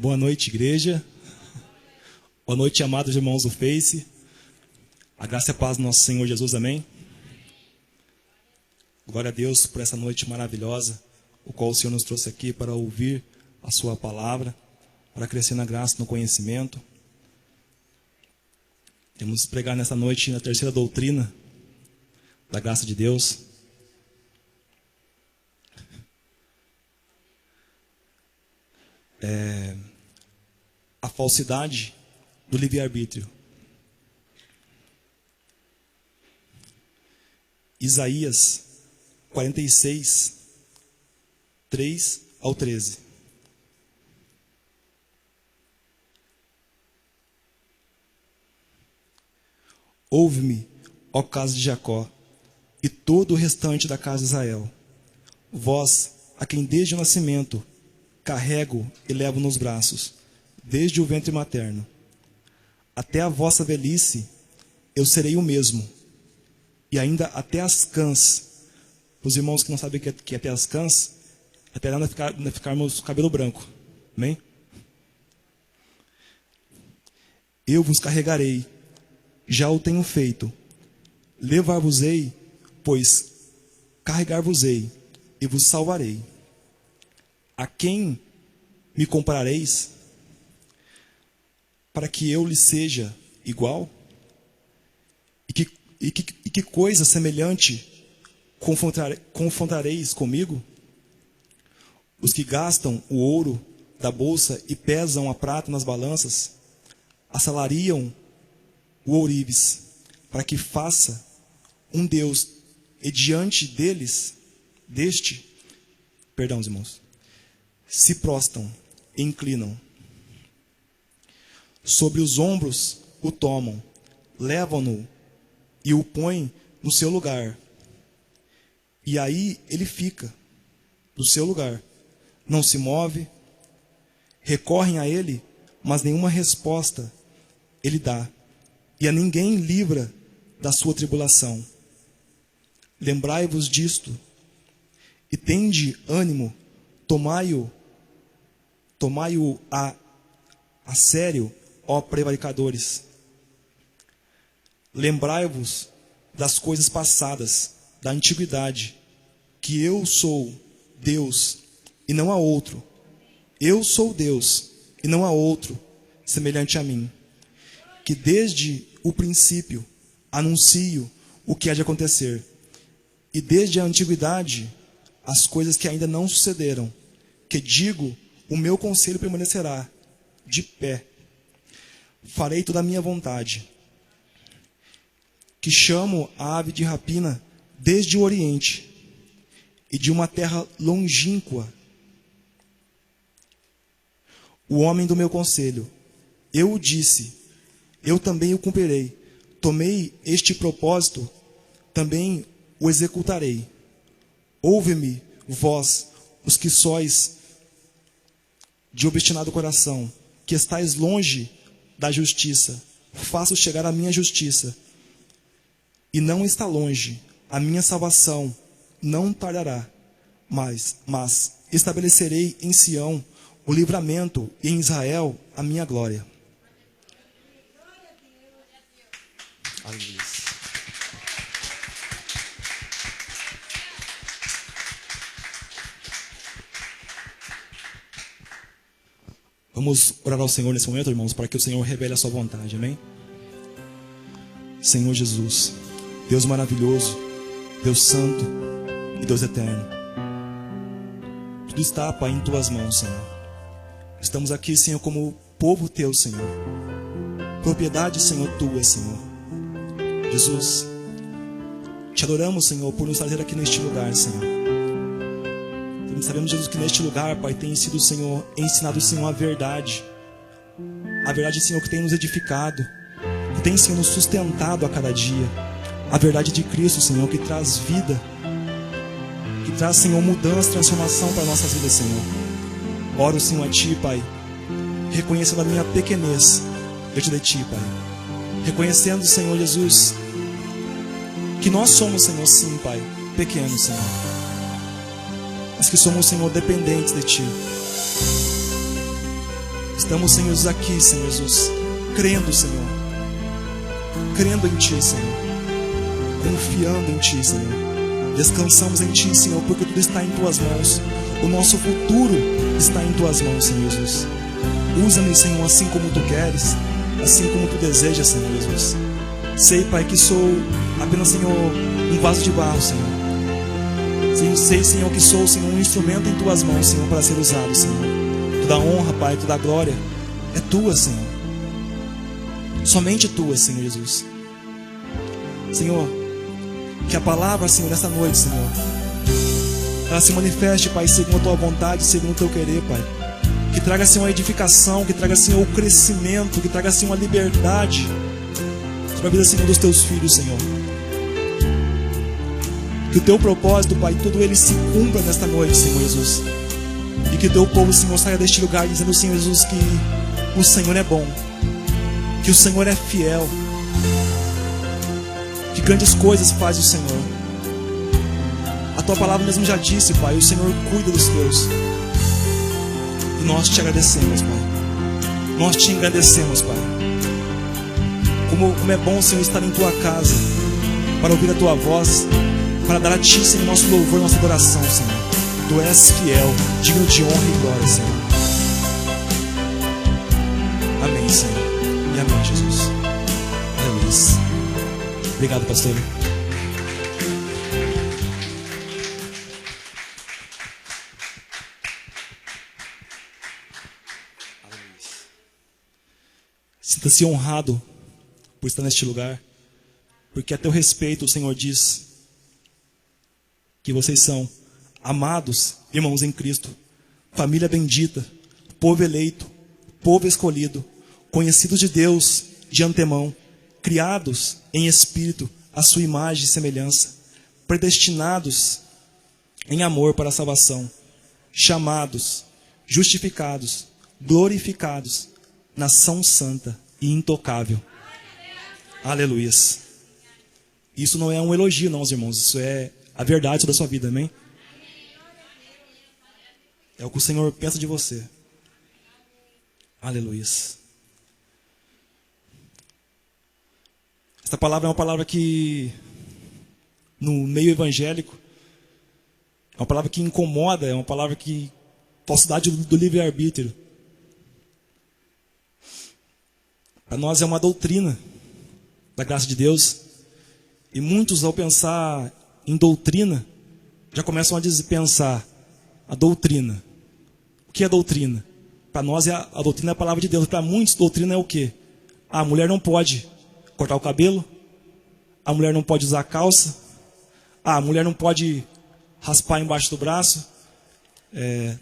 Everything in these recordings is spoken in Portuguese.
Boa noite, igreja. Boa noite, amados irmãos do Face. A graça e a paz do nosso Senhor Jesus, amém? Glória a Deus por essa noite maravilhosa, o qual o Senhor nos trouxe aqui para ouvir a sua palavra, para crescer na graça e no conhecimento. Temos que pregar nessa noite na terceira doutrina da graça de Deus. A falsidade do livre-arbítrio. Isaías 46, 3 ao 13. Ouve-me, ó casa de Jacó, e todo o restante da casa de Israel, vós, a quem desde o nascimento carrego e levo nos braços, desde o ventre materno. Até a vossa velhice eu serei o mesmo, e ainda até as cãs. Os irmãos que não sabem o que é até as cãs, até lá nós ficarmos com cabelo branco. Amém? Eu vos carregarei, já o tenho feito. Levar-vos-ei, pois carregar-vos-ei, e vos salvarei. A quem me comparareis, para que eu lhe seja igual? E que coisa semelhante confrontareis comigo? Os que gastam o ouro da bolsa e pesam a prata nas balanças, assalariam o ourives, para que faça um Deus, e diante os irmãos, se prostram e inclinam. Sobre os ombros o tomam, levam-no e o põem no seu lugar. E aí ele fica no seu lugar, não se move. Recorrem a ele, mas nenhuma resposta ele dá, e a ninguém livra da sua tribulação. Lembrai-vos disto, e tende ânimo, tomai-o a sério, ó prevaricadores. Lembrai-vos das coisas passadas, da antiguidade, que eu sou Deus e não há outro. Eu sou Deus e não há outro semelhante a mim, que desde o princípio anuncio o que há de acontecer, e desde a antiguidade as coisas que ainda não sucederam, que digo, o meu conselho permanecerá de pé. Farei toda a minha vontade, que chamo a ave de rapina desde o Oriente e de uma terra longínqua. O homem do meu conselho, eu o disse, eu também o cumprirei. Tomei este propósito, também o executarei. Ouve-me, vós, os que sois de obstinado coração, que estáis longe da justiça. Faço chegar a minha justiça, e não está longe. A minha salvação não tardará, mas estabelecerei em Sião o livramento, e em Israel a minha glória. Aleluia. Vamos orar ao Senhor nesse momento, irmãos, para que o Senhor revele a sua vontade, amém? Senhor Jesus, Deus maravilhoso, Deus santo e Deus eterno, tudo está, Pai, em Tuas mãos, Senhor. Estamos aqui, Senhor, como povo Teu, Senhor, propriedade, Senhor, Tua, Senhor. Jesus, Te adoramos, Senhor, por nos trazer aqui neste lugar, Senhor. Sabemos, Jesus, que neste lugar, Pai, tem sido, Senhor, ensinado, Senhor, a verdade, Senhor, que tem nos edificado, que tem, Senhor, nos sustentado a cada dia, a verdade de Cristo, Senhor, que traz vida, que traz, Senhor, mudança, transformação para nossas vidas, Senhor. Oro, Senhor, a Ti, Pai, reconhecendo a minha pequenez diante de Ti, Pai, reconhecendo, Senhor Jesus, que nós somos, Senhor, sim, Pai, pequenos, Senhor, mas que somos, Senhor, dependentes de Ti. Estamos, Senhor Jesus, aqui, Senhor Jesus, crendo, Senhor, crendo em Ti, Senhor, confiando em Ti, Senhor. Descansamos em Ti, Senhor, porque tudo está em Tuas mãos. O nosso futuro está em Tuas mãos, Senhor Jesus. Usa-me, Senhor, assim como Tu queres, assim como Tu desejas, Senhor Jesus. Sei, Pai, que sou apenas, Senhor, um vaso de barro, Senhor. Sei, Senhor, que sou, Senhor, um instrumento em Tuas mãos, Senhor, para ser usado, Senhor. Toda honra, Pai, toda glória é Tua, Senhor. Somente Tua, Senhor Jesus. Senhor, que a palavra, Senhor, nesta noite, Senhor, ela se manifeste, Pai, segundo a Tua vontade, segundo o Teu querer, Pai. Que traga, Senhor, a edificação, que traga, Senhor, o crescimento, que traga, Senhor, a liberdade sobre a vida, Senhor, dos Teus filhos, Senhor. Que o Teu propósito, Pai, tudo ele se cumpra nesta noite, Senhor Jesus. E que o Teu povo, Senhor, saia deste lugar dizendo, Senhor Jesus, que o Senhor é bom, que o Senhor é fiel, que grandes coisas faz o Senhor. A Tua palavra mesmo já disse, Pai, o Senhor cuida dos Teus. E nós Te agradecemos, Pai. Nós Te agradecemos, Pai. Como é bom, Senhor, estar em Tua casa, para ouvir a Tua voz, para dar a Ti, Senhor, nosso louvor e nossa adoração, Senhor. Tu és fiel, digno de honra e glória, Senhor. Amém, Senhor. E amém, Jesus. Aleluia. Obrigado, pastor. Sinta-se honrado por estar neste lugar, porque a teu respeito o Senhor diz que vocês são amados irmãos em Cristo, família bendita, povo eleito, povo escolhido, conhecidos de Deus de antemão, criados em espírito à sua imagem e semelhança, predestinados em amor para a salvação, chamados, justificados, glorificados, nação santa e intocável. Aleluias. Isso não é um elogio, não, os irmãos. Isso é a verdade sobre a sua vida, amém? É o que o Senhor pensa de você. Aleluias. Esta palavra é uma palavra que, no meio evangélico, é uma palavra que incomoda, é uma palavra que falsidade do livre-arbítrio. Para nós é uma doutrina da graça de Deus. E muitos, ao pensar em doutrina, já começam a pensar a doutrina. O que é doutrina? Para nós a doutrina é a palavra de Deus. Para muitos, doutrina é o quê? A mulher não pode cortar o cabelo. A mulher não pode usar calça. A mulher não pode raspar embaixo do braço.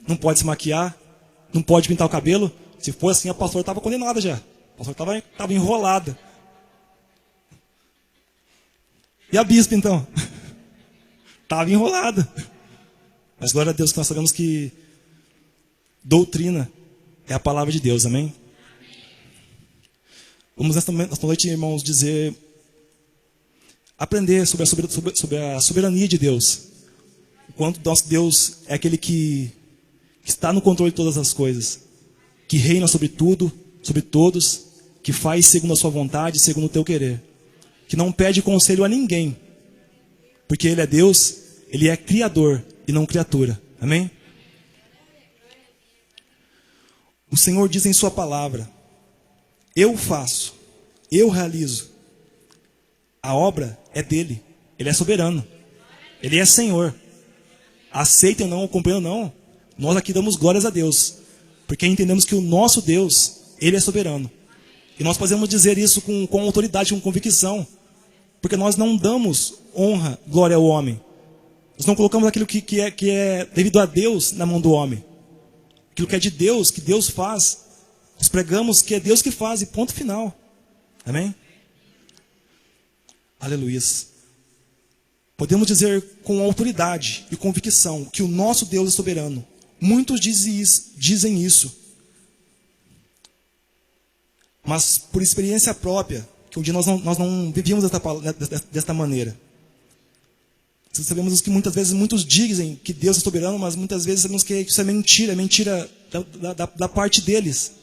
Não pode se maquiar. Não pode pintar o cabelo. Se for assim, a pastora estava condenada já. A pastora estava enrolada. E a bispa, então? Estava enrolada. Mas glória a Deus que nós sabemos que doutrina é a palavra de Deus, amém? Vamos nesta noite, irmãos, aprender sobre a soberania de Deus. O quanto nosso Deus é aquele que está no controle de todas as coisas, que reina sobre tudo, sobre todos, que faz segundo a sua vontade, segundo o teu querer, que não pede conselho a ninguém, porque Ele é Deus, Ele é Criador e não criatura, amém? O Senhor diz em sua palavra: eu faço, eu realizo. A obra é dele, Ele é soberano, Ele é Senhor. Aceitem ou não, compreendam ou não, nós aqui damos glórias a Deus, porque entendemos que o nosso Deus, Ele é soberano. E nós podemos dizer isso com autoridade, com convicção, porque nós não damos honra, glória ao homem. Nós não colocamos aquilo que é devido a Deus na mão do homem. Aquilo que é de Deus, que Deus faz, nós pregamos que é Deus que faz, e ponto final. Amém? Aleluia. Podemos dizer com autoridade e convicção que o nosso Deus é soberano. Muitos dizem isso. Mas por experiência própria, que um dia nós não vivíamos desta maneira. Sabemos que muitas vezes muitos dizem que Deus é soberano, mas muitas vezes sabemos que isso é mentira da parte deles.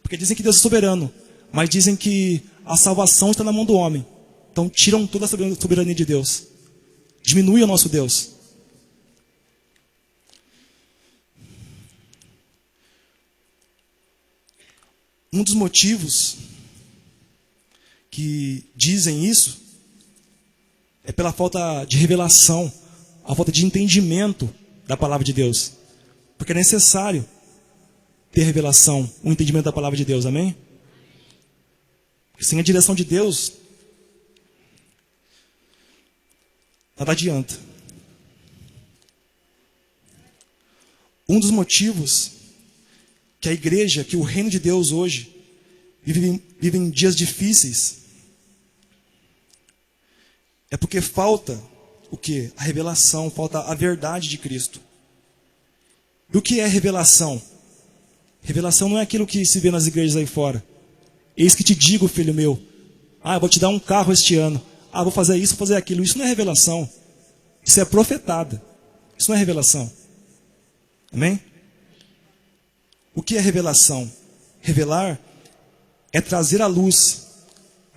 Porque dizem que Deus é soberano, mas dizem que a salvação está na mão do homem. Então tiram toda a soberania de Deus. Diminui o nosso Deus. Um dos motivos que dizem isso é pela falta de revelação, a falta de entendimento da palavra de Deus. Porque é necessário ter revelação, o entendimento da palavra de Deus, amém? Sem a direção de Deus, nada adianta. Um dos motivos que a igreja, que o reino de Deus hoje vive em dias difíceis, é porque falta o quê? A revelação, falta a verdade de Cristo. E o que é revelação? Revelação não é aquilo que se vê nas igrejas aí fora. Eis que te digo, filho meu, eu vou te dar um carro este ano. Vou fazer isso, vou fazer aquilo. Isso não é revelação. Isso é profetada. Isso não é revelação. Amém? O que é revelação? Revelar é trazer à luz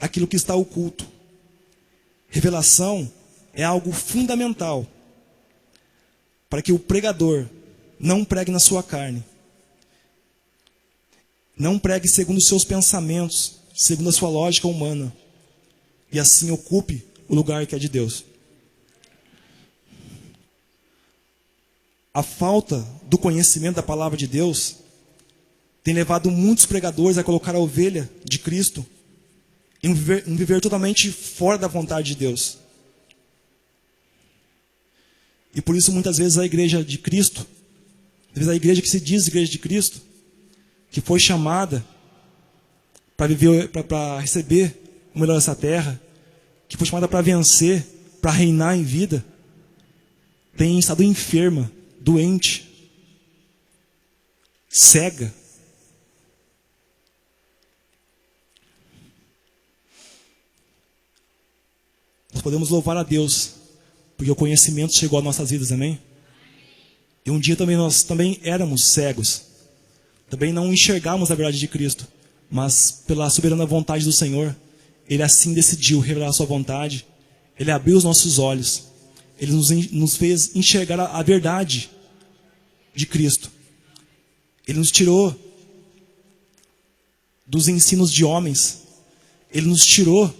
aquilo que está oculto. Revelação é algo fundamental para que o pregador não pregue na sua carne. Não pregue segundo os seus pensamentos, segundo a sua lógica humana. E assim ocupe o lugar que é de Deus. A falta do conhecimento da palavra de Deus tem levado muitos pregadores a colocar a ovelha de Cristo em viver totalmente fora da vontade de Deus. E por isso muitas vezes a igreja de Cristo, às vezes a igreja que se diz igreja de Cristo, que foi chamada para viver, para receber o melhor dessa terra, que foi chamada para vencer, para reinar em vida, tem estado enferma, doente, cega. Nós podemos louvar a Deus, porque o conhecimento chegou às nossas vidas, amém? E um dia nós também éramos cegos, também não enxergávamos a verdade de Cristo, mas pela soberana vontade do Senhor, Ele assim decidiu revelar a sua vontade, Ele abriu os nossos olhos, Ele nos fez enxergar a verdade de Cristo. Ele nos tirou dos ensinos de homens, Ele nos tirou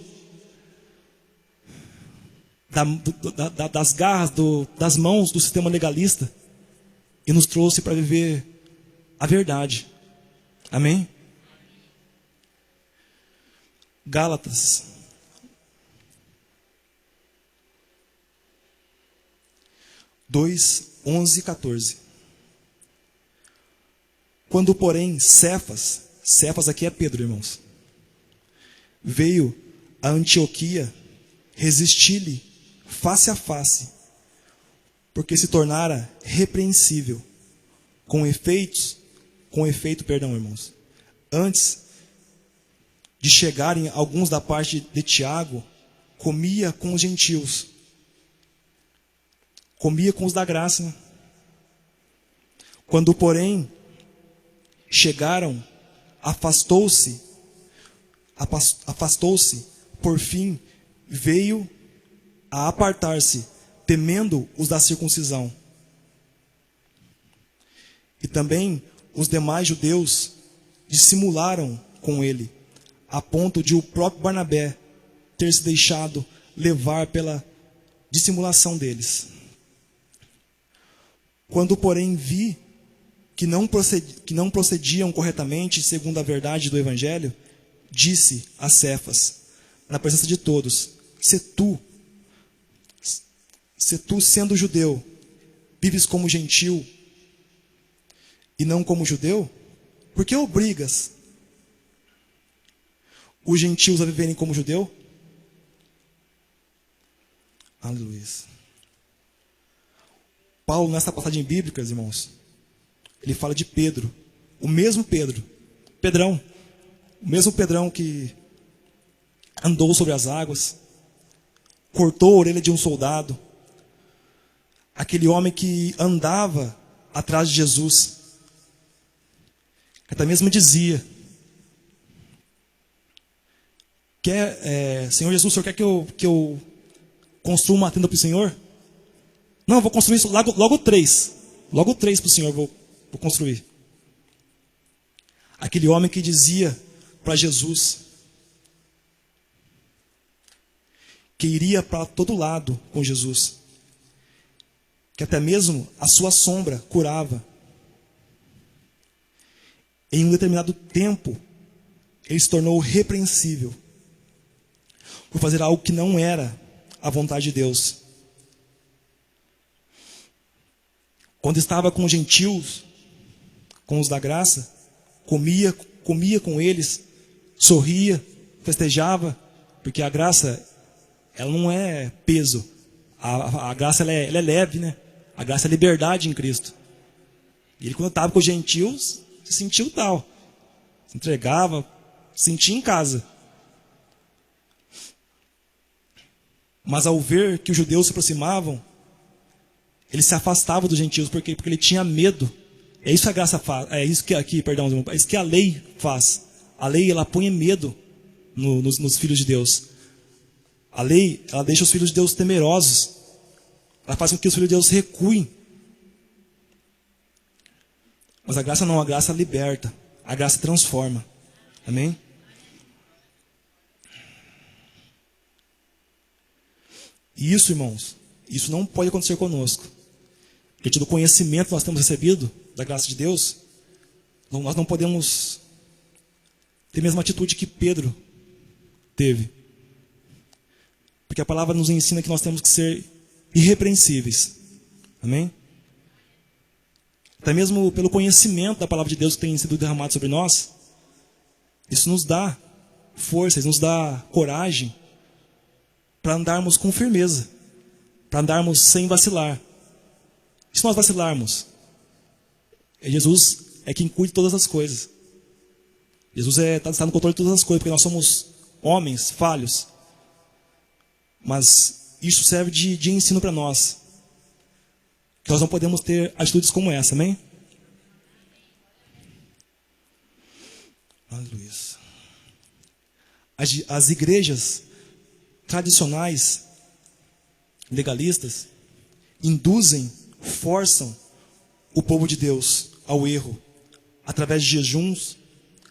das garras, das mãos do sistema legalista e nos trouxe para viver a verdade. Amém? Gálatas. Dois, 11 e 14. Quando, porém, Cefas aqui é Pedro, irmãos, veio a Antioquia, resisti-lhe face a face, porque se tornara repreensível. Com efeito, irmãos, antes de chegarem alguns da parte de Tiago, comia com os gentios, comia com os da graça, né? Quando, porém, chegaram, afastou-se, por fim, veio a apartar-se, temendo os da circuncisão. E também os demais judeus dissimularam com ele, a ponto de o próprio Barnabé ter se deixado levar pela dissimulação deles. Quando, porém, vi que não procediam corretamente segundo a verdade do Evangelho, disse a Cefas, na presença de todos, se tu, sendo judeu, vives como gentil e não como judeu, por que obrigas os gentios a viverem como judeu? Aleluia. Paulo, nessa passagem bíblica, irmãos, ele fala de Pedro, o mesmo Pedrão, o mesmo Pedrão que andou sobre as águas, cortou a orelha de um soldado, aquele homem que andava atrás de Jesus, que até mesmo dizia Senhor Jesus, o Senhor quer que eu construa uma tenda para o Senhor? Não, eu vou construir isso logo 3. Logo 3 para o Senhor vou construir. Aquele homem que dizia para Jesus que iria para todo lado com Jesus, que até mesmo a sua sombra curava. Em um determinado tempo, ele se tornou repreensível por fazer algo que não era a vontade de Deus. Quando estava com os gentios, com os da graça, comia com eles, sorria, festejava, porque a graça, ela não é peso. A graça ela é leve, né? A graça é liberdade em Cristo. E ele, quando estava com os gentios, se sentiu tal. Se entregava, se sentia em casa. Mas ao ver que os judeus se aproximavam, ele se afastava dos gentios, porque ele tinha medo. É isso que a graça faz, é isso que é isso que a lei faz. A lei, ela põe medo nos filhos de Deus. A lei, ela deixa os filhos de Deus temerosos. Ela faz com que os filhos de Deus recuem. Mas a graça não, a graça liberta. A graça transforma. Amém? E isso, irmãos, isso não pode acontecer conosco. Diante do conhecimento que nós temos recebido da graça de Deus, nós não podemos ter a mesma atitude que Pedro teve. Porque a palavra nos ensina que nós temos que ser irrepreensíveis. Amém? Até mesmo pelo conhecimento da palavra de Deus que tem sido derramado sobre nós, isso nos dá força, isso nos dá coragem para andarmos com firmeza, para andarmos sem vacilar. E se nós vacilarmos, Jesus é quem cuida de todas as coisas. Jesus está no controle de todas as coisas, porque nós somos homens falhos. Mas isso serve de ensino para nós. Que nós não podemos ter atitudes como essa, amém? Aleluia. As igrejas tradicionais, legalistas, induzem, forçam o povo de Deus ao erro, através de jejuns,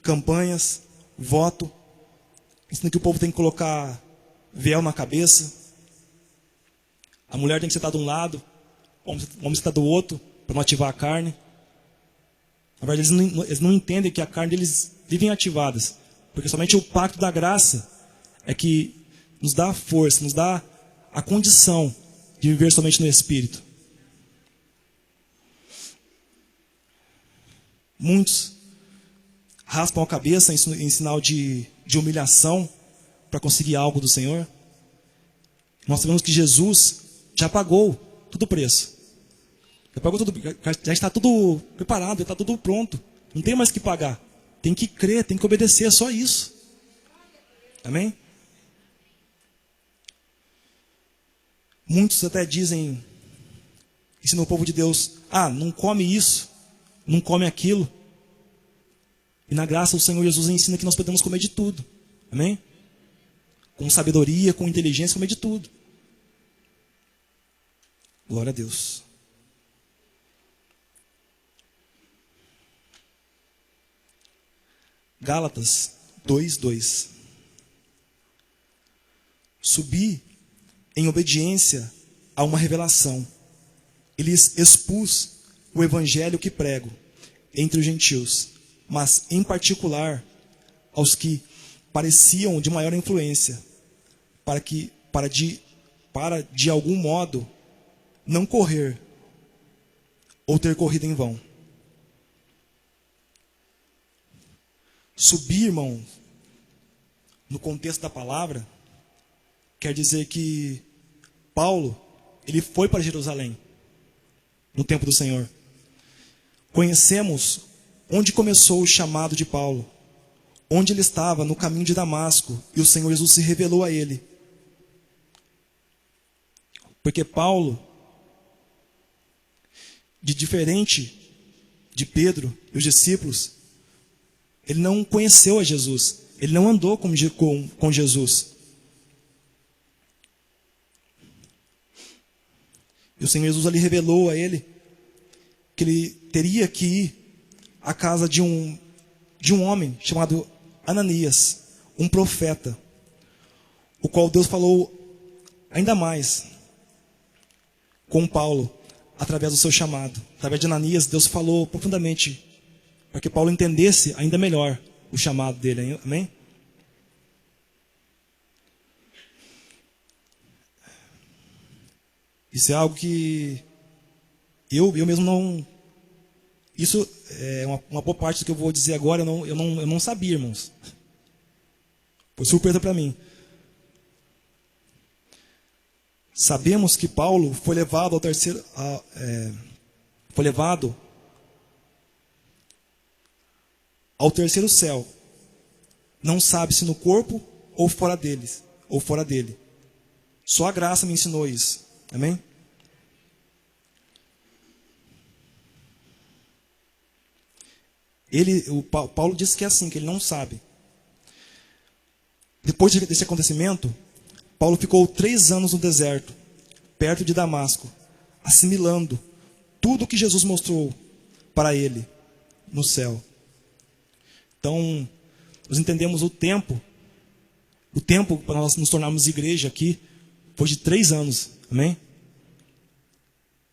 campanhas, voto. Ensina que o povo tem que colocar véu na cabeça, a mulher tem que sentar de um lado, o homem sentar do outro, para não ativar a carne. Na verdade, eles não entendem que a carne deles vivem ativadas, porque somente o pacto da graça é que nos dá a força, nos dá a condição de viver somente no Espírito. Muitos raspam a cabeça em sinal de humilhação para conseguir algo do Senhor. Nós sabemos que Jesus já pagou todo o preço. Já pagou tudo, já está tudo preparado, já está tudo pronto. Não tem mais que pagar. Tem que crer, tem que obedecer, é só isso. Amém? Muitos até dizem, ensinam o povo de Deus, não come isso, não come aquilo. E na graça o Senhor Jesus ensina que nós podemos comer de tudo. Amém? Com sabedoria, com inteligência, comer de tudo. Glória a Deus. Gálatas 2:2. Subi em obediência a uma revelação. Ele expus o evangelho que prego entre os gentios, mas em particular aos que pareciam de maior influência, para de algum modo não correr ou ter corrido em vão. Subir, irmão, no contexto da palavra, quer dizer que Paulo, ele foi para Jerusalém no tempo do Senhor. Conhecemos onde começou o chamado de Paulo, onde ele estava no caminho de Damasco, e o Senhor Jesus se revelou a ele. Porque Paulo, de diferente de Pedro e os discípulos, ele não conheceu a Jesus. Ele não andou com Jesus. E o Senhor Jesus ali revelou a ele que ele teria que ir à casa de um homem chamado Ananias, um profeta, o qual Deus falou ainda mais com Paulo, através do seu chamado. Através de Ananias, Deus falou profundamente, para que Paulo entendesse ainda melhor o chamado dele. Amém? Isso é algo que eu mesmo não... Isso é uma boa parte do que eu vou dizer agora, eu não sabia, irmãos. Foi surpresa para mim. Sabemos que Paulo foi levado ao terceiro... foi levado ao terceiro céu. Não sabe se no corpo ou fora deles, ou fora dele. Só a graça me ensinou isso. Amém? Paulo disse que é assim, que ele não sabe. Depois desse acontecimento, Paulo ficou 3 anos no deserto, perto de Damasco, assimilando tudo que Jesus mostrou para ele no céu. Então, nós entendemos o tempo para nós nos tornarmos igreja aqui, foi de 3 anos. Amém?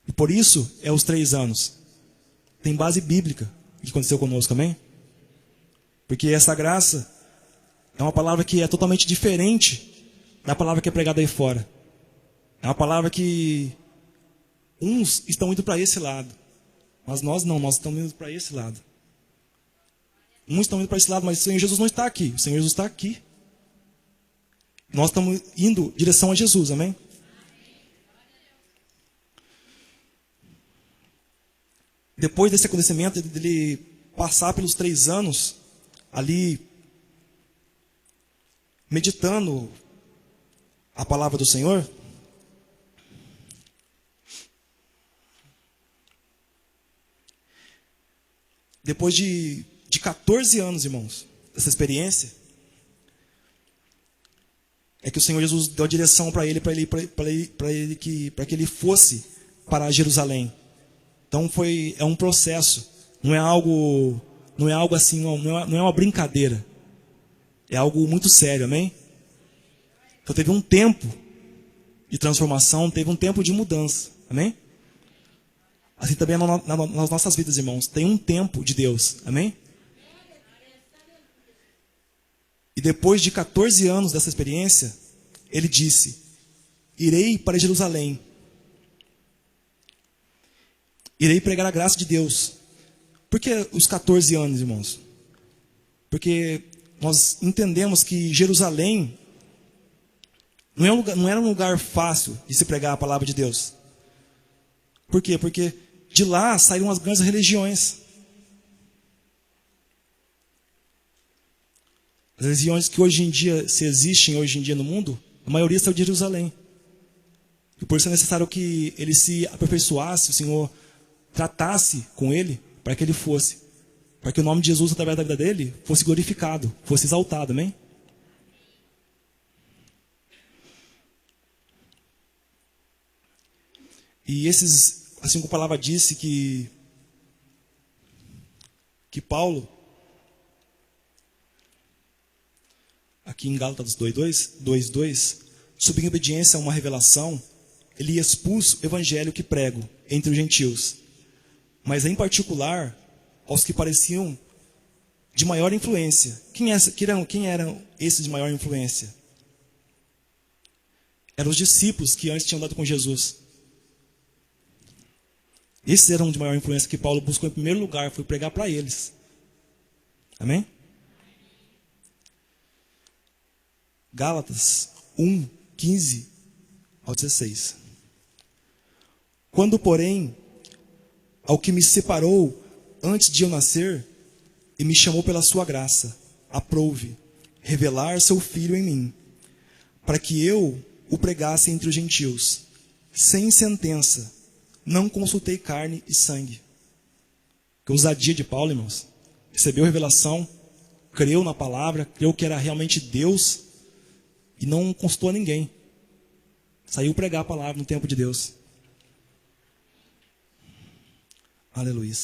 E por isso é os 3 anos. Tem base bíblica o que aconteceu conosco, amém? Porque essa graça é uma palavra que é totalmente diferente da palavra que é pregada aí fora. É uma palavra que uns estão indo para esse lado, mas nós não, nós estamos indo para esse lado. Uns estão indo para esse lado, mas o Senhor Jesus não está aqui. O Senhor Jesus está aqui. Nós estamos indo em direção a Jesus, amém? Depois desse acontecimento, dele passar pelos 3 anos ali meditando a palavra do Senhor, depois de 14 anos, irmãos, dessa experiência, é que o Senhor Jesus deu a direção para que ele fosse para Jerusalém. Então é um processo, não é algo assim, não é uma brincadeira. É algo muito sério, amém? Então teve um tempo de transformação, teve um tempo de mudança, amém? Assim também nas nossas vidas, irmãos, tem um tempo de Deus, amém? E depois de 14 anos dessa experiência, ele disse: irei para Jerusalém. Irei pregar a graça de Deus. Por que os 14 anos, irmãos? Porque nós entendemos que Jerusalém não era um lugar fácil de se pregar a palavra de Deus. Por quê? Porque de lá saíram as grandes religiões. As religiões que hoje em dia, se existem hoje em dia no mundo, a maioria saiu de Jerusalém. E por isso é necessário que ele se aperfeiçoasse, o Senhor tratasse com ele, para que ele fosse. Para que o nome de Jesus, através da vida dele, fosse glorificado, fosse exaltado, amém? E assim como a palavra disse que Paulo, aqui em Gálatas 2:2, sob em obediência a uma revelação, ele expôs o evangelho que prego entre os gentios, mas em particular aos que pareciam de maior influência. Quem eram esses de maior influência? Eram os discípulos que antes tinham andado com Jesus. Esses eram de maior influência que Paulo buscou em primeiro lugar, foi pregar para eles. Amém? Gálatas 1:15-16. Quando, porém, ao que me separou antes de eu nascer e me chamou pela sua graça, aprouve revelar seu Filho em mim, para que eu o pregasse entre os gentios, sem sentença, não consultei carne e sangue. Que ousadia de Paulo, irmãos. Recebeu revelação, creu na palavra, creu que era realmente Deus e não consultou a ninguém. Saiu pregar a palavra no tempo de Deus. Aleluia.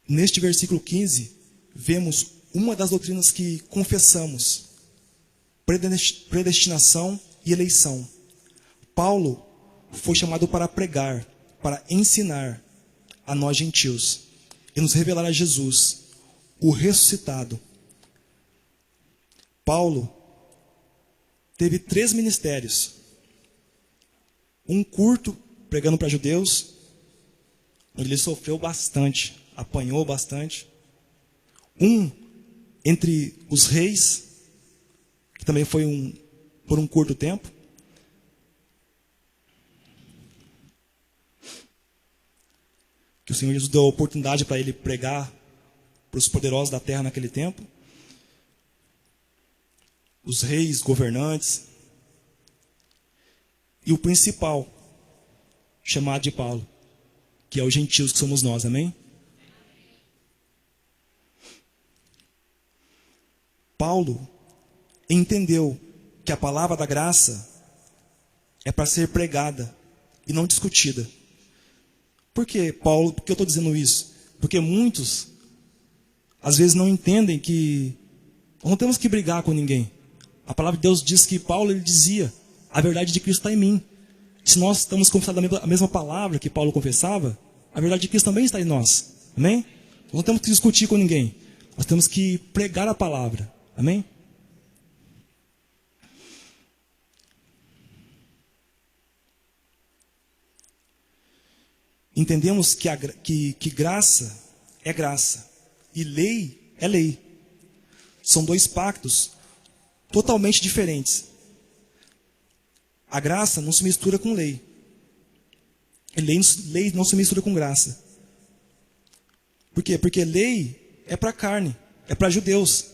Neste versículo 15, vemos uma das doutrinas que confessamos: predestinação e eleição. Paulo foi chamado para pregar, para ensinar a nós gentios e nos revelar a Jesus, o ressuscitado. Paulo teve 3 ministérios. Um curto, pregando para judeus, onde ele sofreu bastante, apanhou bastante. Um entre os reis, que também foi por um curto tempo. Que o Senhor Jesus deu a oportunidade para ele pregar para os poderosos da terra naquele tempo. Os reis, governantes. E o principal, chamado de Paulo, que é os gentios que somos nós, amém? Paulo entendeu que a palavra da graça é para ser pregada e não discutida. Por que, Paulo? Por que eu estou dizendo isso? Porque muitos, às vezes, não entendem que não temos que brigar com ninguém. A palavra de Deus diz que Paulo, ele dizia: a verdade de Cristo está em mim. Se nós estamos confessando a mesma palavra que Paulo confessava, a verdade de Cristo também está em nós. Amém? Nós não temos que discutir com ninguém. Nós temos que pregar a palavra. Amém? Entendemos que graça é graça e lei é lei. São 2 pactos totalmente diferentes. A graça não se mistura com lei. E lei não se mistura com graça. Por quê? Porque lei é para carne, é para judeus.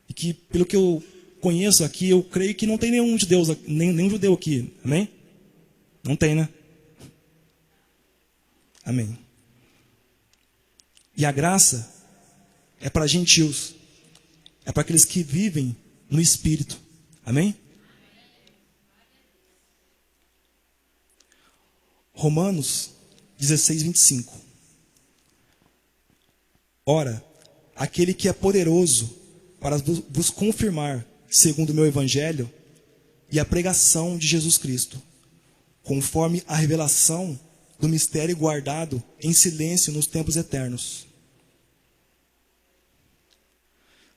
E que, pelo que eu conheço aqui, eu creio que não tem nenhum judeu aqui. Amém? Não tem, né? Amém. E a graça é para gentios. É para aqueles que vivem no Espírito. Amém? Romanos 16, 25. Ora, aquele que é poderoso para vos confirmar, segundo o meu evangelho, e a pregação de Jesus Cristo, conforme a revelação do mistério guardado em silêncio nos tempos eternos.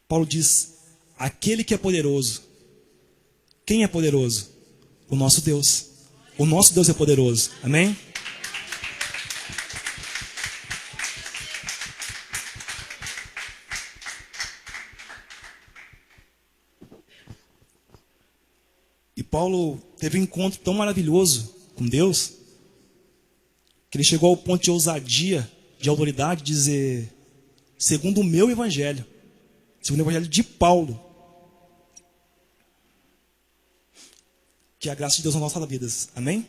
Paulo diz: aquele que é poderoso. Quem é poderoso? O nosso Deus. O nosso Deus é poderoso. Amém? E Paulo teve um encontro tão maravilhoso com Deus, que ele chegou ao ponto de ousadia, de autoridade, de dizer: segundo o meu evangelho, segundo o evangelho de Paulo, que a graça de Deus nas nossas vidas. Amém?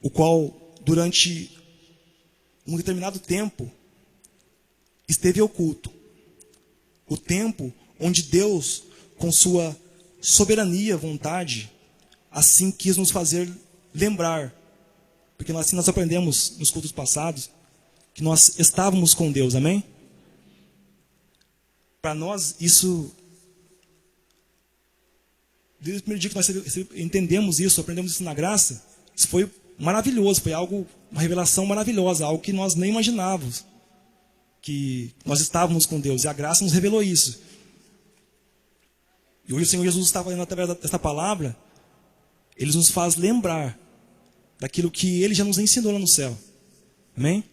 O qual, durante um determinado tempo, esteve oculto. O tempo onde Deus, com sua soberania, vontade, assim quis nos fazer lembrar. Porque assim nós aprendemos nos cultos passados, que nós estávamos com Deus, amém? Para nós, isso, desde o primeiro dia que nós entendemos isso, aprendemos isso na graça, isso foi maravilhoso, foi uma revelação maravilhosa, algo que nós nem imaginávamos, que nós estávamos com Deus, e a graça nos revelou isso. E hoje o Senhor Jesus está falando através dessa palavra, Ele nos faz lembrar daquilo que Ele já nos ensinou lá no céu, amém?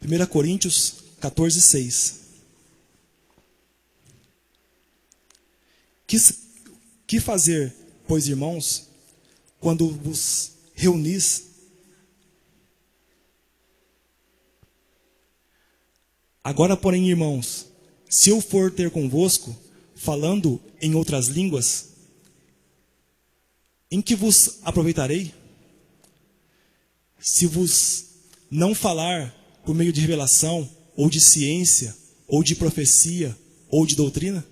1 Coríntios 14, 6. Que fazer, pois, irmãos, quando vos reunis? Agora, porém, irmãos, se eu for ter convosco, falando em outras línguas, em que vos aproveitarei? Se vos não falar por meio de revelação, ou de ciência, ou de profecia, ou de doutrina?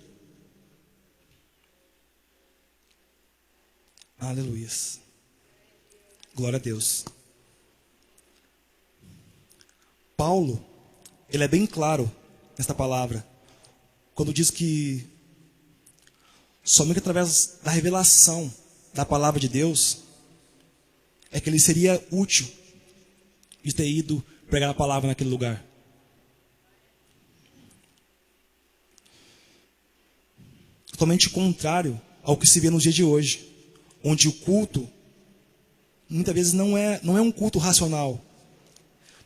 Aleluia. Glória a Deus. Paulo, ele é bem claro nesta palavra, quando diz que somente através da revelação da palavra de Deus é que ele seria útil de ter ido pregar a palavra naquele lugar. Totalmente contrário ao que se vê nos dias de hoje, onde o culto muitas vezes não é um culto racional,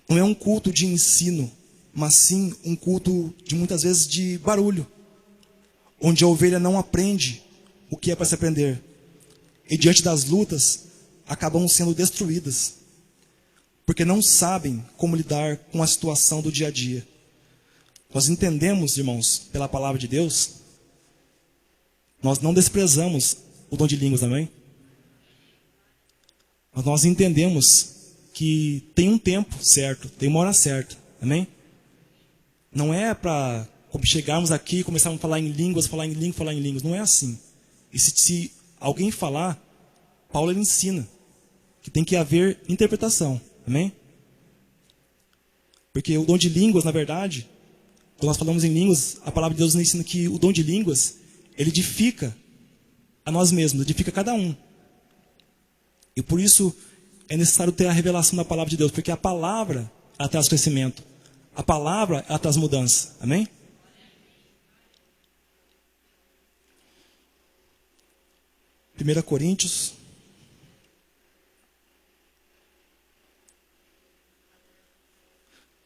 não é um culto de ensino, mas sim um culto de muitas vezes de barulho, onde a ovelha não aprende o que é para se aprender, e diante das lutas acabam sendo destruídas, porque não sabem como lidar com a situação do dia a dia. Nós entendemos, irmãos, pela palavra de Deus, nós não desprezamos o dom de línguas, amém? Mas nós entendemos que tem um tempo certo, tem uma hora certa, amém? Não é para chegarmos aqui e começarmos a falar em línguas, falar em línguas, não é assim. E se alguém falar, Paulo ele ensina que tem que haver interpretação, amém? Porque o dom de línguas, na verdade, quando nós falamos em línguas, a palavra de Deus nos ensina que o dom de línguas, ele edifica a nós mesmos, edifica cada um. E por isso é necessário ter a revelação da palavra de Deus, porque a palavra, ela traz crescimento. A palavra, ela traz mudança. Amém? Primeira Coríntios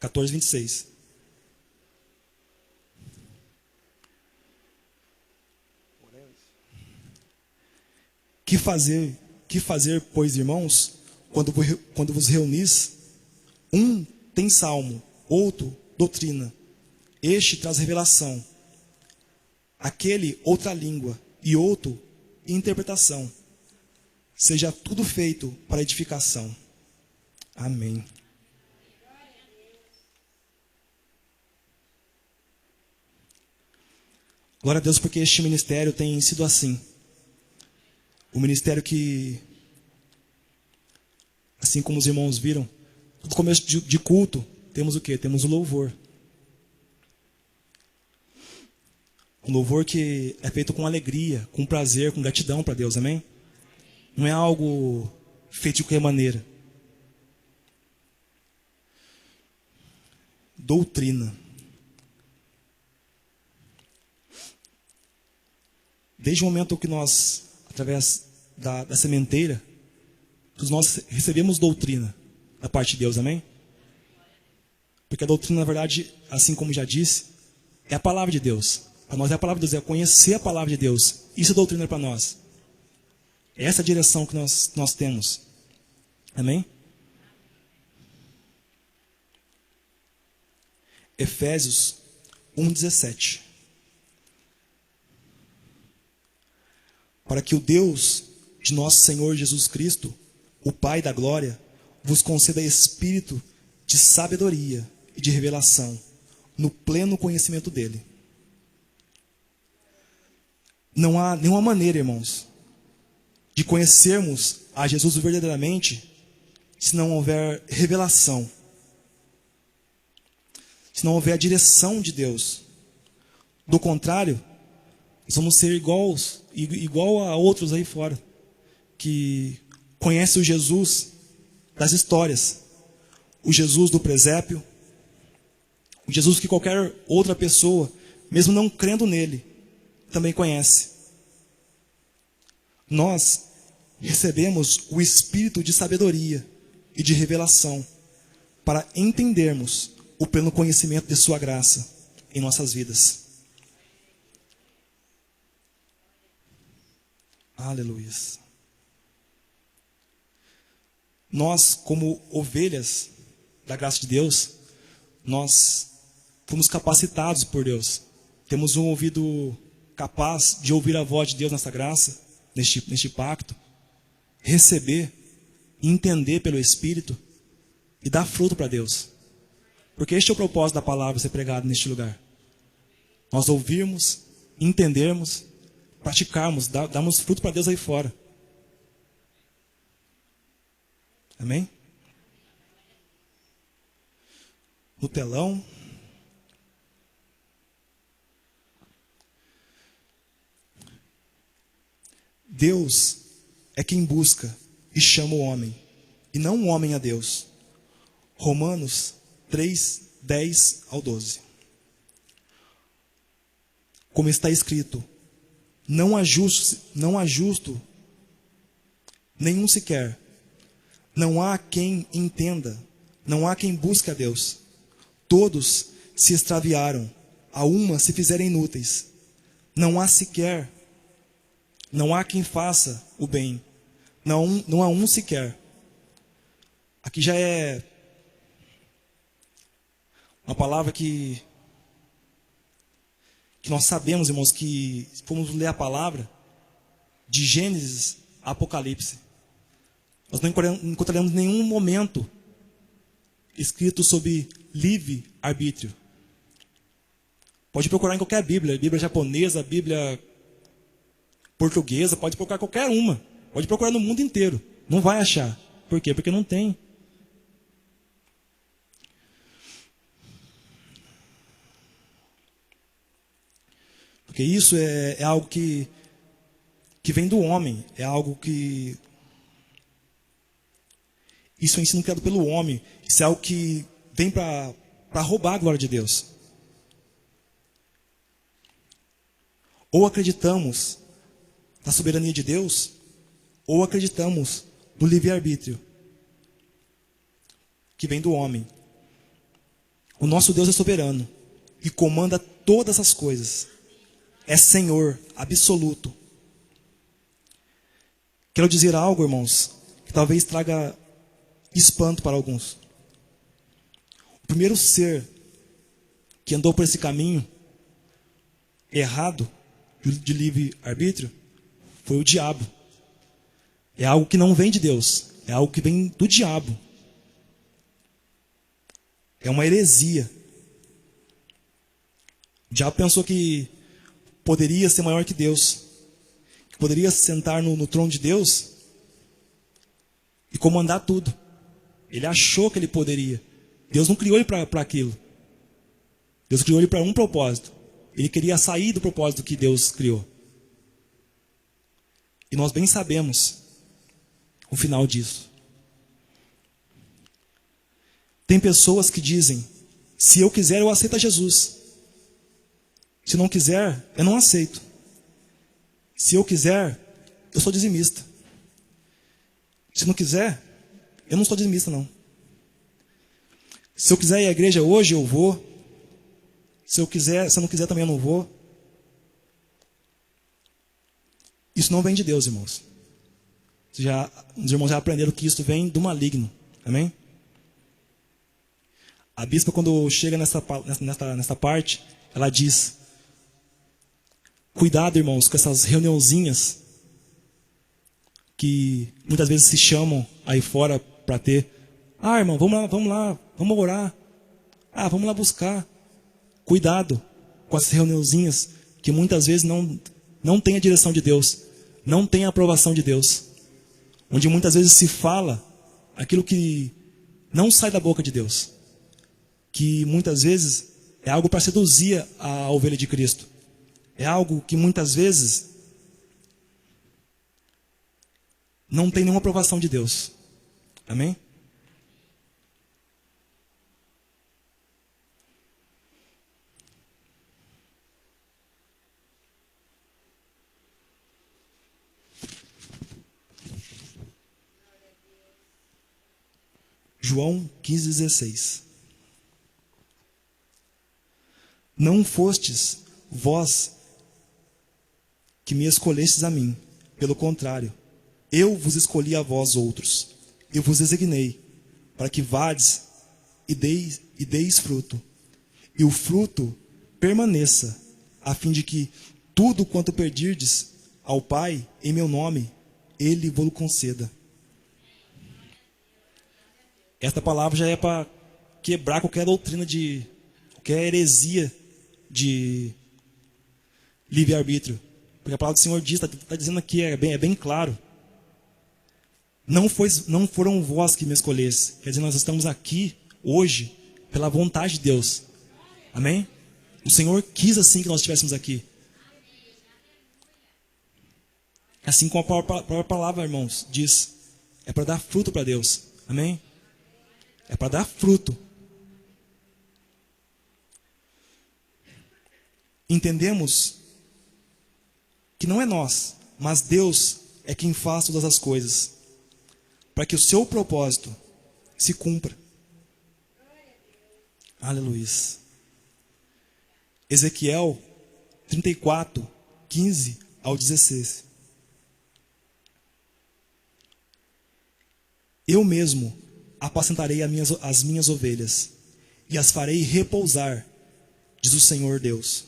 14:26. Que fazer, pois, irmãos, quando vos reunis? Um tem salmo, outro doutrina, este traz revelação, aquele outra língua, e outro interpretação. Seja tudo feito para edificação. Amém. Glória a Deus, porque este ministério tem sido assim. O ministério que, assim como os irmãos viram, no começo de culto, temos o quê? Temos o louvor. Um louvor que é feito com alegria, com prazer, com gratidão para Deus, amém? Não é algo feito de qualquer maneira. Doutrina. Desde o momento que nós, através da sementeira, nós recebemos doutrina da parte de Deus, amém? Porque a doutrina, na verdade, assim como já disse, é a palavra de Deus. Para nós é a palavra de Deus, é conhecer a palavra de Deus. Isso é doutrina para nós. É essa a direção que nós temos. Amém? Efésios 1:17. Para que o Deus de nosso Senhor Jesus Cristo, o Pai da glória, vos conceda espírito de sabedoria e de revelação, no pleno conhecimento dele. Não há nenhuma maneira, irmãos, de conhecermos a Jesus verdadeiramente se não houver revelação, se não houver a direção de Deus. Do contrário, nós vamos ser igual a outros aí fora, que conhecem o Jesus das histórias, o Jesus do presépio, o Jesus que qualquer outra pessoa, mesmo não crendo nele, também conhece. Nós recebemos o espírito de sabedoria e de revelação para entendermos o pleno conhecimento de sua graça em nossas vidas. Aleluia. Nós, como ovelhas da graça de Deus, nós fomos capacitados por Deus temos um ouvido capaz de ouvir a voz de Deus nessa graça, neste pacto, receber, entender pelo Espírito e dar fruto para Deus. Porque este é o propósito da palavra ser pregada neste lugar. Nós ouvirmos, entendermos, praticarmos, darmos fruto para Deus aí fora. Amém? No telão. Deus é quem busca e chama o homem, e não o homem a Deus. Romanos 3, 10 ao 12. Como está escrito, não há justo nenhum sequer. Não há quem entenda, não há quem busque a Deus. Todos se extraviaram, a uma se fizeram inúteis. Não há quem faça o bem. Não há um sequer. Aqui já é uma palavra que nós sabemos, irmãos, que se formos ler a palavra, de Gênesis a Apocalipse, nós não encontraremos nenhum momento escrito sobre livre-arbítrio. Pode procurar em qualquer Bíblia japonesa, Bíblia portuguesa, pode procurar qualquer uma. Pode procurar no mundo inteiro. Não vai achar. Por quê? Porque não tem. Porque isso é algo que vem do homem. É algo que... Isso é um ensino criado pelo homem. Isso é algo que vem para roubar a glória de Deus. Ou acreditamos na soberania de Deus, ou acreditamos no livre-arbítrio, que vem do homem. O nosso Deus é soberano e comanda todas as coisas. É Senhor absoluto. Quero dizer algo, irmãos, que talvez traga espanto para alguns. O primeiro ser que andou por esse caminho errado de livre-arbítrio foi o diabo. É algo que não vem de Deus, é algo que vem do diabo. É uma heresia. O diabo pensou que poderia ser maior que Deus, que poderia sentar no trono de Deus e comandar tudo. Ele achou que ele poderia. Deus não criou ele para aquilo. Deus criou ele para um propósito. Ele queria sair do propósito que Deus criou. E nós bem sabemos o final disso. Tem pessoas que dizem: se eu quiser, eu aceito a Jesus. Se não quiser, eu não aceito. Se eu quiser, eu sou dizimista. Se não quiser, eu não sou dizimista, não. Se eu quiser ir à igreja hoje, eu vou. Se eu não quiser, também eu não vou. Isso não vem de Deus, irmãos. Os irmãos já aprenderam que isso vem do maligno. Amém? A bispa, quando chega nessa parte, ela diz: cuidado, irmãos, com essas reuniãozinhas que muitas vezes se chamam aí fora para ter. Ah, irmão, vamos lá, vamos orar. Ah, vamos lá buscar. Cuidado com essas reuniãozinhas que muitas vezes não tem a direção de Deus, não tem a aprovação de Deus, onde muitas vezes se fala aquilo que não sai da boca de Deus, que muitas vezes é algo para seduzir a ovelha de Cristo, é algo que muitas vezes não tem nenhuma aprovação de Deus. Amém? João 15,16. Não fostes vós que me escolhestes a mim, pelo contrário, eu vos escolhi a vós outros, eu vos designei, para que vades e deis fruto, e o fruto permaneça, a fim de que tudo quanto pedirdes ao Pai em meu nome, Ele vos conceda. Esta palavra já é para quebrar qualquer doutrina qualquer heresia de livre-arbítrio. Porque a palavra do Senhor diz, está dizendo aqui, é bem claro. Não foram vós que me escolheste. Quer dizer, nós estamos aqui hoje pela vontade de Deus. Amém? O Senhor quis assim que nós estivéssemos aqui. Assim como a própria palavra, irmãos, diz. É para dar fruto para Deus. Amém? É para dar fruto. Entendemos que não é nós, mas Deus é quem faz todas as coisas, para que o seu propósito se cumpra. Aleluia. Ezequiel 34, 15 ao 16. Eu mesmo apacentarei as minhas ovelhas, e as farei repousar, diz o Senhor Deus.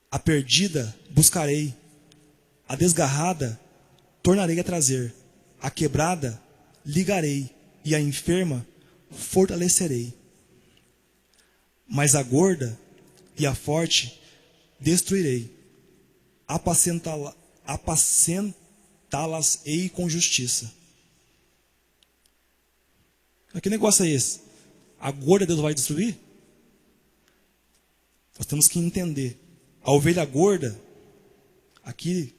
A perdida buscarei, a desgarrada tornarei a trazer, a quebrada ligarei, e a enferma fortalecerei. Mas a gorda e a forte destruirei, apacentá-las-ei com justiça. Que negócio é esse? A gorda Deus vai destruir? Nós temos que entender. A ovelha gorda, aqui,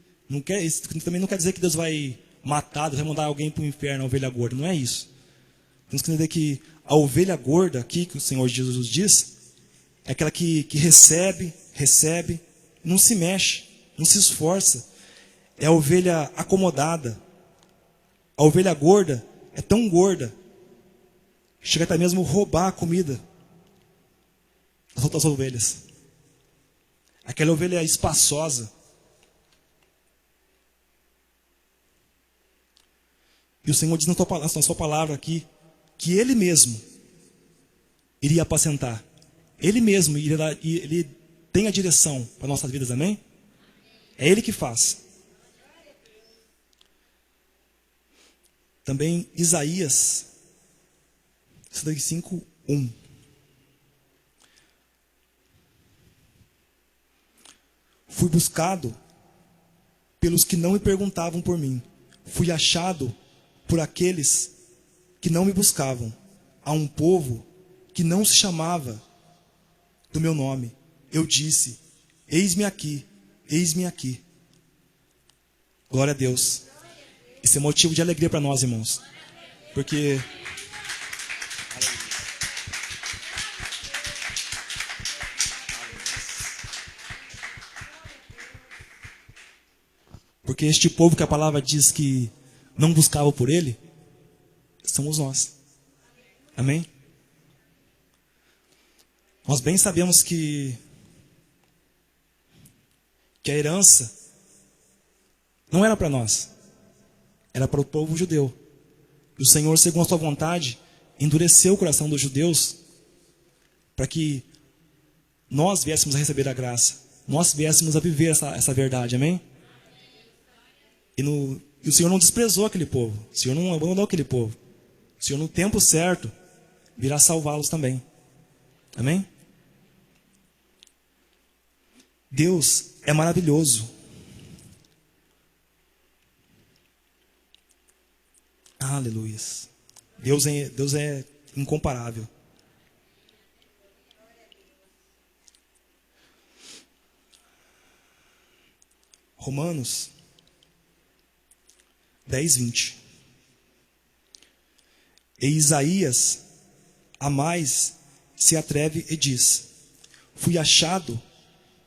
isso também não quer dizer que Deus vai matar, Deus vai mandar alguém para o inferno, a ovelha gorda. Não é isso. Temos que entender que a ovelha gorda, aqui, que o Senhor Jesus diz, é aquela que recebe, não se mexe, não se esforça. É a ovelha acomodada. A ovelha gorda é tão gorda, chega até mesmo roubar a comida das outras ovelhas. Aquela ovelha espaçosa. E o Senhor diz na sua palavra aqui, que Ele mesmo iria apacentar. Ele mesmo Ele tem a direção para nossas vidas, amém? É Ele que faz. Também Isaías 65, 1. Fui buscado pelos que não me perguntavam por mim. Fui achado por aqueles que não me buscavam. A um povo que não se chamava do meu nome. Eu disse, eis-me aqui, eis-me aqui. Glória a Deus. Isso é motivo de alegria para nós, irmãos. Porque este povo que a palavra diz que não buscava por Ele, somos nós. Amém? Nós bem sabemos que a herança não era para nós, era para o povo judeu. E o Senhor, segundo a sua vontade, endureceu o coração dos judeus para que nós viéssemos a receber a graça, nós viéssemos a viver essa verdade. Amém? E o Senhor não desprezou aquele povo. O Senhor não abandonou aquele povo. O Senhor, no tempo certo, virá salvá-los também. Amém? Deus é maravilhoso. Aleluia. Deus é incomparável. Romanos 10, 20. E Isaías, a mais, se atreve e diz: fui achado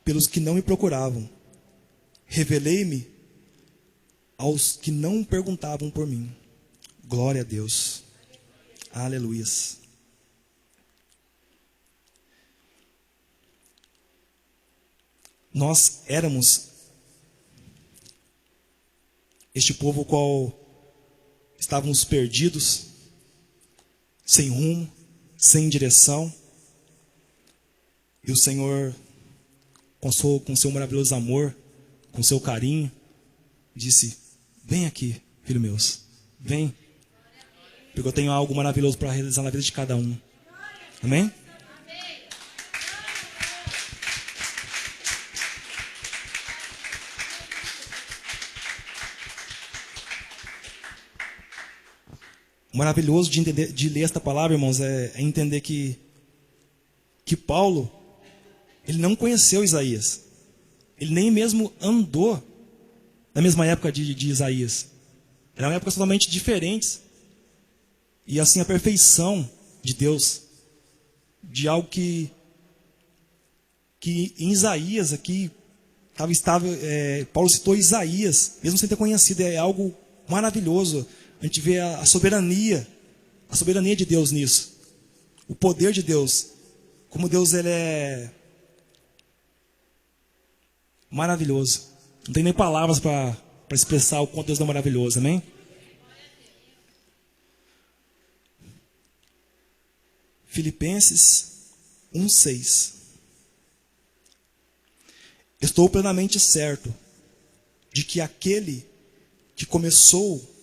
pelos que não me procuravam. Revelei-me aos que não perguntavam por mim. Glória a Deus. Aleluia. Nós éramos este povo qual estávamos perdidos, sem rumo, sem direção. E o Senhor, com seu maravilhoso amor, com seu carinho, disse: vem aqui, filho meus, vem, porque eu tenho algo maravilhoso para realizar na vida de cada um. Amém? O maravilhoso de ler esta palavra, irmãos, é entender que Paulo, ele não conheceu Isaías. Ele nem mesmo andou na mesma época de Isaías. Eram épocas totalmente diferentes. E assim, a perfeição de Deus, de algo que em Isaías aqui, Paulo citou Isaías, mesmo sem ter conhecido, é algo maravilhoso. A gente vê a soberania de Deus nisso. O poder de Deus. Como Deus ele é maravilhoso. Não tem nem palavras para expressar o quanto Deus é maravilhoso. Amém? Filipenses 1:6. Estou plenamente certo de que aquele que começou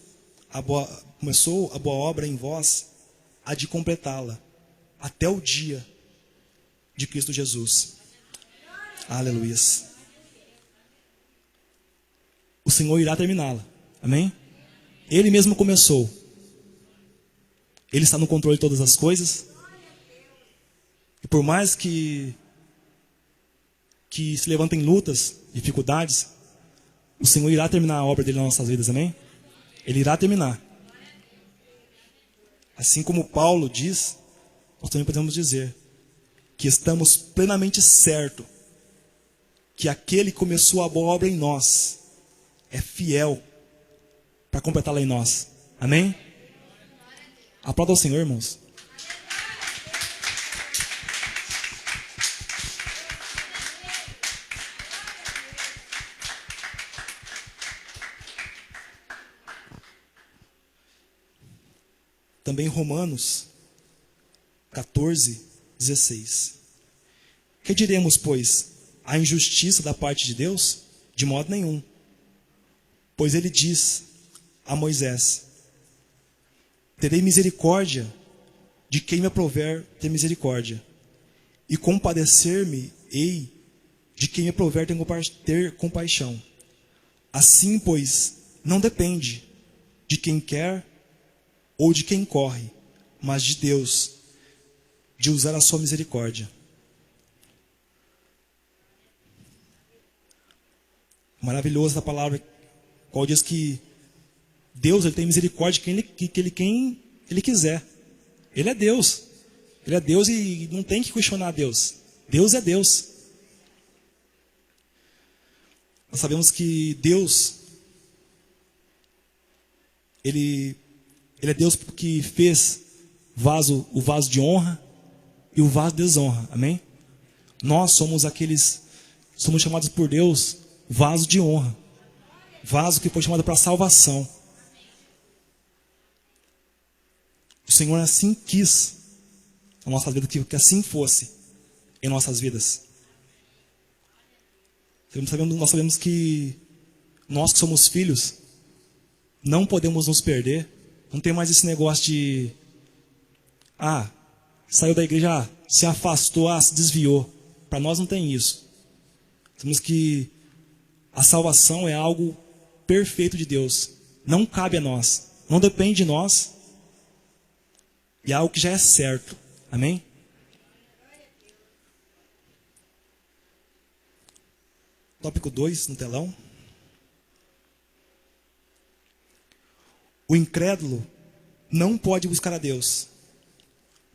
a boa obra em vós, há de completá-la até o dia de Cristo Jesus. Aleluia. O Senhor irá terminá-la. Amém? Ele mesmo começou. Ele está no controle de todas as coisas. E por mais que se levantem lutas, dificuldades, o Senhor irá terminar a obra dele nas nossas vidas. Amém? Ele irá terminar. Assim como Paulo diz, nós também podemos dizer que estamos plenamente certos que aquele que começou a boa obra em nós é fiel para completá-la em nós. Amém? Aplauda ao Senhor, irmãos. Também Romanos 14:16. Que diremos, pois? A injustiça da parte de Deus? De modo nenhum. Pois ele diz a Moisés: terei misericórdia de quem me aprover ter misericórdia, e compadecer-me-ei de quem me aprover ter compaixão. Assim, pois, não depende de quem quer ou de quem corre, mas de Deus, de usar a sua misericórdia. Maravilhosa a palavra, qual diz que Deus ele tem misericórdia de quem ele quiser. Ele é Deus. Ele é Deus e não tem que questionar Deus. Deus é Deus. Nós sabemos que Deus, Ele é Deus que fez o vaso de honra e o vaso de desonra. Amém? Nós somos chamados por Deus vaso de honra. Vaso que foi chamado para salvação. O Senhor assim quis na nossa vida, que assim fosse em nossas vidas. Nós sabemos que nós que somos filhos não podemos nos perder. Não tem mais esse negócio de saiu da igreja, se afastou, se desviou. Para nós não tem isso. Sabemos que a salvação é algo perfeito de Deus. Não cabe a nós. Não depende de nós. E é algo que já é certo. Amém? Tópico 2 no telão. O incrédulo não pode buscar a Deus,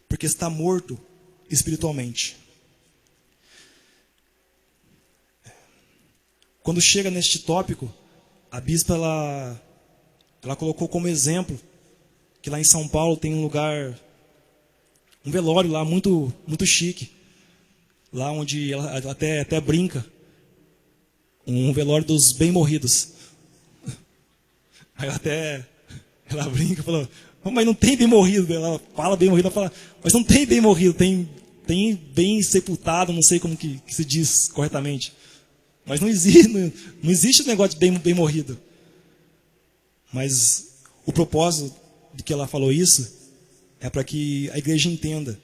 porque está morto espiritualmente. Quando chega neste tópico, a bispa ela colocou como exemplo que lá em São Paulo tem um lugar, um velório lá muito, muito chique, lá onde ela até brinca, um velório dos bem-morridos. Aí ela brinca, falou: mas não tem bem-morrido. Ela fala bem-morrido, ela fala: mas não tem bem-morrido, tem bem sepultado, não sei como que se diz corretamente. Mas não existe negócio de bem morrido. Mas o propósito de que ela falou isso é para que a igreja entenda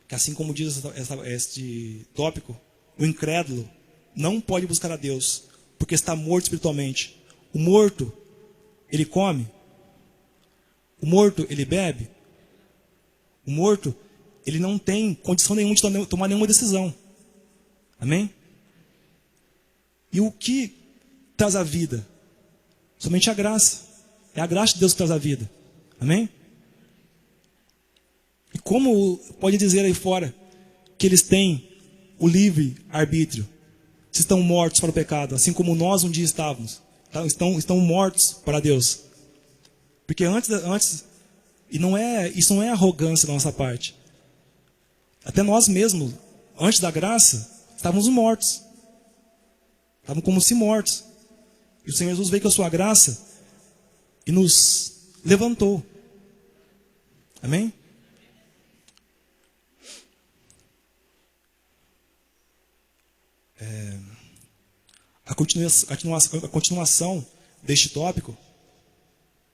que, assim como diz este tópico, o incrédulo não pode buscar a Deus, porque está morto espiritualmente. O morto, ele come. O morto, ele bebe. O morto, ele não tem condição nenhuma de tomar nenhuma decisão. Amém? E o que traz a vida? Somente a graça. É a graça de Deus que traz a vida. Amém? E como pode dizer aí fora que eles têm o livre arbítrio? Se estão mortos para o pecado, assim como nós um dia estávamos. Estão mortos para Deus. Porque antes isso não é arrogância da nossa parte. Até nós mesmos, antes da graça, estávamos mortos. Estávamos como se mortos. E o Senhor Jesus veio com a sua graça e nos levantou. Amém? A continuação deste tópico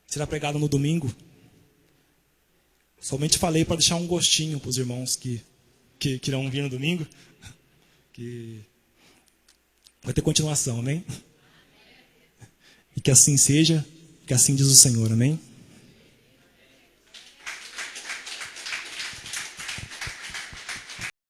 será pregada no domingo. Somente falei para deixar um gostinho para os irmãos que irão vir no domingo. Que vai ter continuação, amém? E que assim seja, que assim diz o Senhor, amém?